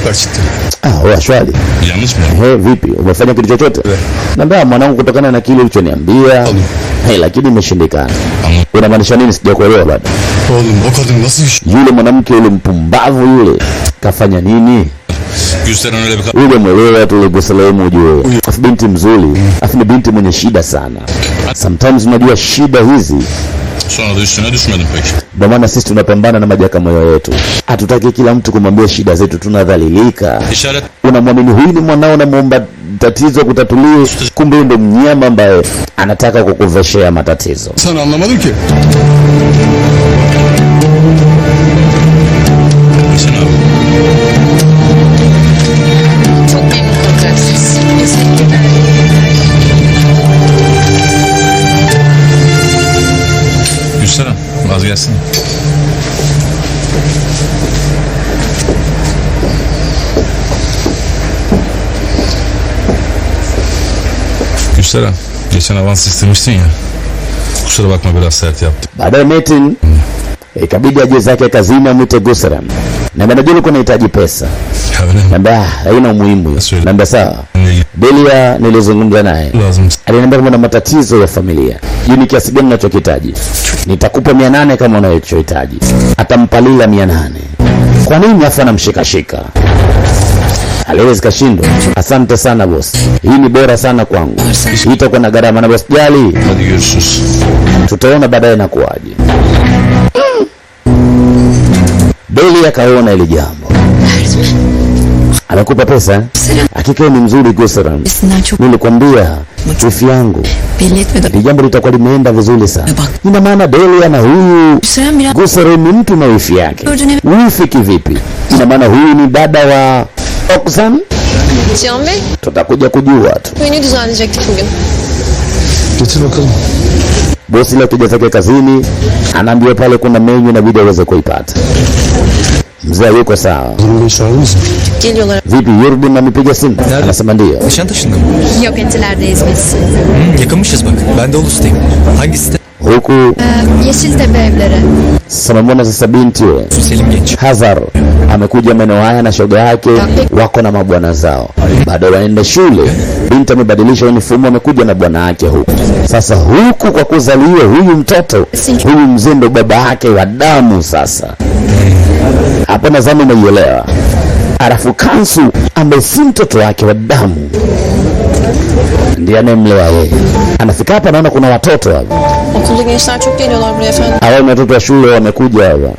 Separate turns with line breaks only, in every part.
yukarı çıktı.
Wewe shwari.
Yanlış mı?
Vipi? Umefanya kitu chochote? Naambia mwanangu kutokana na kile ulichoniambia. Lakini imeshindikana. Unamaanisha nini sijakuelewa bado?
Oğlum o kadın nasıl iş?
Yule mwanamke yule mpumbavu yule kafanya nini?
Gülseren öyle bir
Yule mwelewa tu Yerusalemu ujue. Afu binti mzuri. Afu ni binti mwenye shida sana. Sometimes unajua shida hizi.
Sonra da üstüne düşmedim pek.
Ndio maana sisi tunapambana na majaka moyo yetu. Hatutaki kila mtu kumwambia shida zetu, tunadhalilika.
İşaret.
Unamwamini huyu ni mwanao na muomba tatizo kutatuliwe, kumbe ndio mnyama ambaye anataka kukuveshea matatizo.
Sen anlamadın ki. Sen abi.
Çok memnun kalacaksınız. Teşekkürler.
Gülseren vazgeçsin. Gülseren geçen avans istemiştin ya. Kusura bakma biraz sert yaptım.
Baadaye Metin ikabidi aje zake kazini amwite Gusram. Na najua ulikuwa unahitaji pesa. Naambia haina umuhimu hiyo. Naambia sawa. Delia nilizungumza naye. Aliniambia kama na matatizo ya familia. Ni kiasi gani unachokitaji? Nitakupa 800 kama unachohitaji. Atampalila 800. Kwa nini afa anamshikashika? Aliwezi kashindwa. Asante sana boss. Hii ni bora sana kwangu. Hii itakuwa na gharama na boss jali.
Hadi görüşürüz.
Tutaona baadaye na kuaje. Delia akaona ile jambo. Anakupa pesa? Hakika ni mzuri Gusram. Nilikwambia wifi yangu. Ni jambo litakuwa limeenda vizuri sana. Ina maana Delia na huyu Gusram ni mtu na wifi yake. Wifi kivipi? Ina maana huyu ni dada wa Oksan?
Cihan Bey,
Tutakuja kujua tu.
menü düzenleyecektik bugün.
Getir bakalım.
Bosi leo kija zake kazini, anaambiwa pale kuna menu na video aweze kuipata. Mzee yuko sawa.
Geliyorlar.
Vipi Yurdun amepiga simu? Anasema ndio.
Nişantaşı'nda mı?
Yok, Etiler'deyiz biz.
Yakınmışız bak. Ben de Ulus'tayım. Hangi site?
Huku
Yeşiltepe evleri.
Samamona sasa binti yule
Selim Genç.
Hazar amekuja maeneo haya na shoga yake wako na mabwana zao. Baada waende shule, binti amebadilisha uniform, amekuja na bwana yake huku. Sasa huku kwa kuzaliwa huyu mtoto, huyu mzee ndo baba yake wa damu sasa. Hapo nadhani umeielewa. Alafu Kansu ambaye si mtoto wake wa damu ndiye anemlewa yeye. Anafika hapa naona kuna watoto hapa.
Okulda gençler çok geliyorlar buraya efendim.
Hao watoto wa shule wamekuja hapa.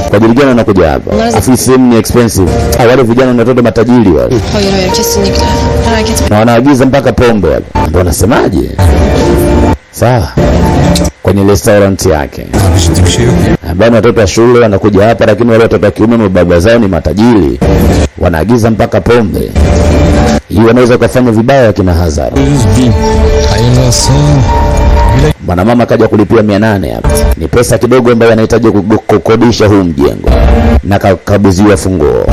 Kwa ajili gani wanakuja hapa? Afisi ni expensive. Wale vijana na watoto matajiri wale.
Hayır hayır, kesinlikle. Merak etme.
Na wanaagiza mpaka pombe hapa. Ndio nasemaje? Sawa. Kwenye restaurant yake.
Ciddi bir şey yok.
Bwana watoto wa shule wanakuja hapa, lakini wale watoto wa kiume baba zao ni matajiri. Wanaagiza mpaka pombe. Hii wanaweza kufanya vibaya kina Hazar.
Hayırlı olsun.
Bwana mama kaja kulipia 800 hapa. Ni pesa kidogo ambayo anahitaji kukodisha huu mjengo. Na kakabidhiwa funguo.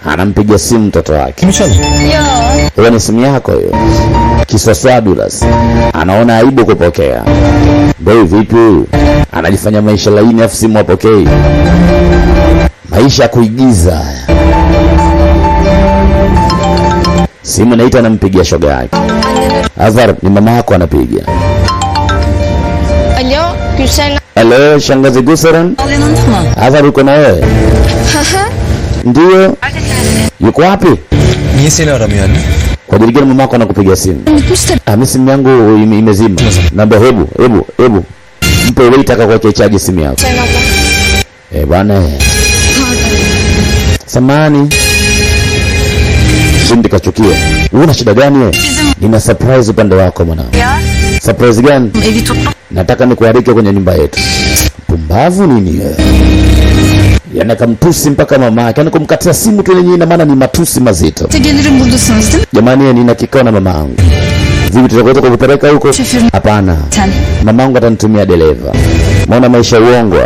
Anampigia simu mtoto wake.
Kimi çalın?
Hiyo ni simu yako hiyo. Kiswaswadulas. Anaona aibu kupokea. Ndio vipi? Anajifanya maisha laini afu simu apokei. Maisha kuigiza. Simu naita, anampigia shoga yake. Hazar, ni mama yako anapiga.
Alo, Gülseren.
Hello, shangazi Gusran. Hazar yuko na wewe? Ndio. Yuko wapi?
Niye seni aramıyor anne?
Kwa ajili gani mama yako anakupigia simu? Mimi simu yangu imezima. Naomba hebu. Mpe waiter akakuwekea chaji simu yako.
Sen abla.
Bwana. Samani. Sindi kachukia. Una shida gani wewe? Nina surprise upande wako mwanangu. Surprise gani?
Evi tuttum.
Nataka nikualike kwenye nyumba yetu. Pumbavu nini wewe? Yana kamtusi mpaka mama yake. Yana kumkatia simu tu yenyewe, ina maana ni matusi mazito.
Gelirim buradasınız değil mi?
Jamani, nina kikao na mama yangu. Vipi tutakwenda kukupeleka huko? Hapana. Mama yangu atanitumia dereva. Maana maisha uongo.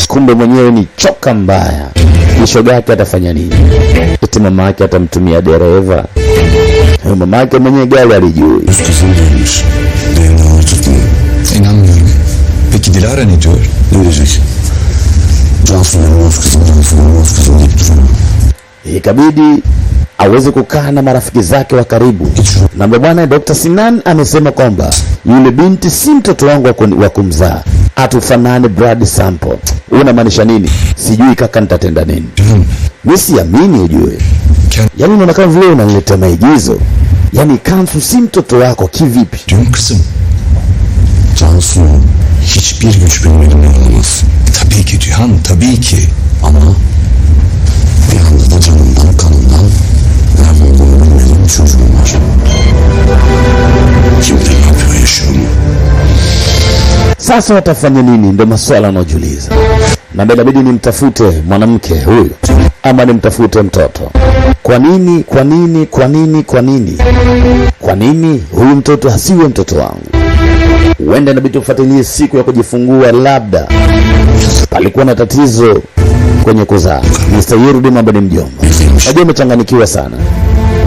Kumbe mwenyewe ni choka mbaya. Shoga yake atafanya nini? Eti mama yake atamtumia dereva. Mama yake mwenyewe gari alijui.
İnanmıyorum. Peki Dilara ne diyor?
Ne diyecek? Cansu'nun Yılmaz kızından falan
ikabidi aweze kukaa na marafiki zake wa karibu. Na bwana Dr. Sinan amesema kwamba yule binti si mtoto wangu wa kumzaa, atufanane blood sample. Unamaanisha nini? Sijui kaka, nitatenda nini? Mimi siamini ujue. Yaani unaona kama vile unaleta maigizo. Yaani Kansu si mtoto wako kivipi?
Diyorum kızım. Cansu hiçbir güç benim elimden alamaz. Tabii ki Cihan, tabii ki. Ama bir anda da canımdan kanımdan nerede olduğunu bilmediğim bir çocuğum var. Kimde ne yapıyor yaşıyorum.
Sasa watafanya nini? Ndio maswala anaojiuliza. Na inabidi nimtafute mwanamke huyu ama nimtafute mtoto. Kwa nini huyu mtoto asiwe mtoto wangu? Huenda inabidi tufuatilie siku ya kujifungua, labda palikuwa na tatizo kwenye kuzaa. Mr. Yurudi mambo ni mjomba. Najua umechanganikiwa sana,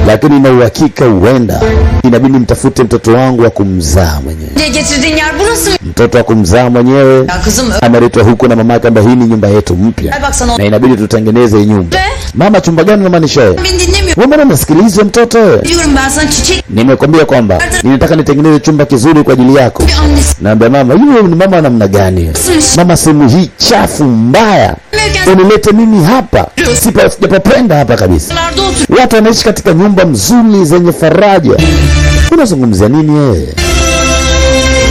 lakini na uhakika huenda inabidi mtafute mtoto wangu wa kumzaa mwenyewe. Mtoto wa kumzaa mwenyewe ameletwa huku na mamake kwamba hii ni nyumba yetu mpya na inabidi tutengeneze nyumba. Mama, chumba gani unamaanisha wewe? Wewe mbona unasikiliza mtoto? Nimekwambia kwamba ninataka nitengeneze chumba kizuri kwa ajili yako. Naambia mama, yule ni mama namna gani? Mama, sehemu hii chafu mbaya. Unilete mimi hapa. Sijapapenda hapa kabisa. Watu wanaishi katika nyumba mzuri zenye faraja. Unazungumzia nini wewe?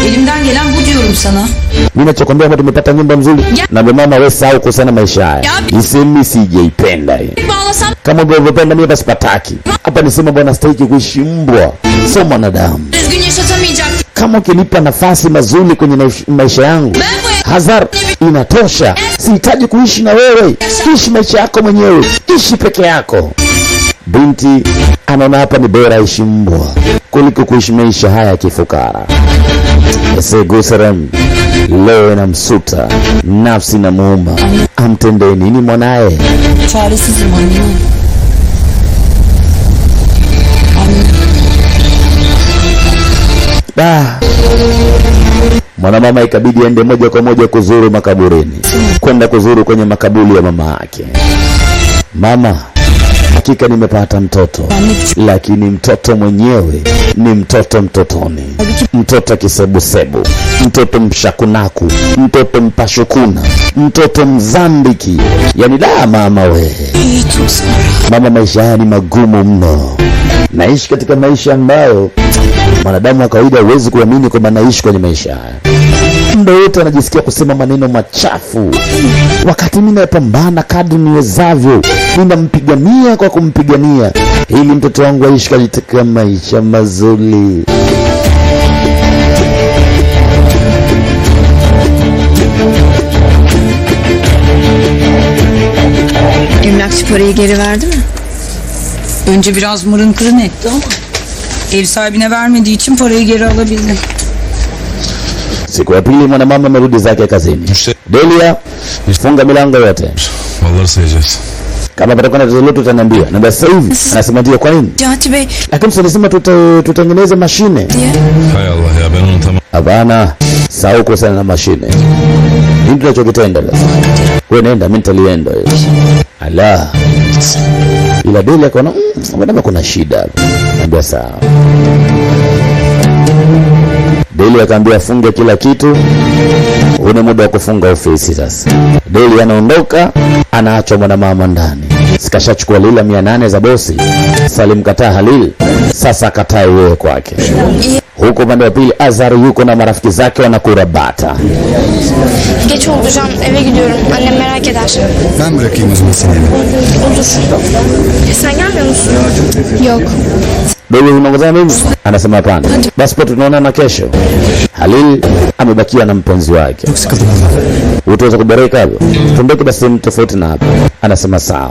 Elimden gelen bu diyorum sana.
Ninachokwambia kwamba tumepata nyumba mzuri. Na mama, wewe sahau kusana maisha haya. Nisemi sijaipenda hii. Kama unavyopenda mimi basi pataki. Hapa nisema bwana, stahiki kuishi mbwa, sio mwanadamu. Kama ukinipa nafasi mazuri kwenye maisha yangu, Hazar, inatosha. Sihitaji kuishi na wewe. Ishi maisha yako mwenyewe. Ishi peke yako. Binti anaona hapa ni bora ishi mbwa kuliko kuishi maisha haya ya kifukara. Ese Gusaram leo na msuta nafsi na muumba, amtendee nini mwanae?
Çaresizim anne.
Mwanamama ikabidi aende moja kwa moja kuzuru makaburini, kwenda kuzuru kwenye makaburi ya mama yake. Mama, hakika nimepata mtoto, lakini mtoto mwenyewe ni mtoto mtotoni, mtoto kisebusebu, mtoto mshakunaku, mtoto mpashukuna, mtoto mzambiki. Yani mama we, mama, maisha haya ni magumu mno. Naishi katika maisha ambayo mwanadamu wa kawaida huwezi kuamini kwamba naishi kwenye maisha haya. Muda wote anajisikia kusema maneno machafu, wakati mimi napambana kadri niwezavyo, ninampigania kwa kumpigania ili mtoto wangu aishi katika maisha mazuri.
Emlakçı parayı geri verdi mi?
Önce biraz mırın kırın etti ama ev sahibine vermediği için parayı geri alabildim.
Siku ya pili mwanamama amerudi zake kazini. Delia, funga milango yote.
Malları sayacağız.
Kama patakuwa na tatizo lolote utaniambia. Na basi hivi anasema ndio. Kwa nini?
Cahati Bey.
Lakini tunasema tutengeneze mashine.
Hay Allah ya, ben onu tamam.
Hapana, sahau kuhusiana na mashine. Nini tunachokitenda basi? Wewe nenda, mimi nitalienda hiyo. Ala. Ila Delia akaona mbona kuna shida. Naambia sawa. Delia akaambia afunge kila kitu. Una muda wa kufunga ofisi sasa. Delia anaondoka, anaacha mwanamama ndani. Sikashachukua lila 800 za bosi. Salim kataa Halil, sasa akataa yeye kwake. Huko upande wa pili Azar yuko na marafiki zake wanakura bata.
Geç oldu Can, eve gidiyorum. Annem merak eder.
Ben bırakayım o zaman seni eve.
Olur. Sen gelmiyor musun? Yok.
Delia unaongozana mimi? Anasema hapana. Basi pote tunaonana kesho. Halil amebakia na mpenzi wake.
Çok sıkıldım ondan.
Utaweza kuboreka hapo? Tumbeke basi tofauti na hapo. Anasema sawa.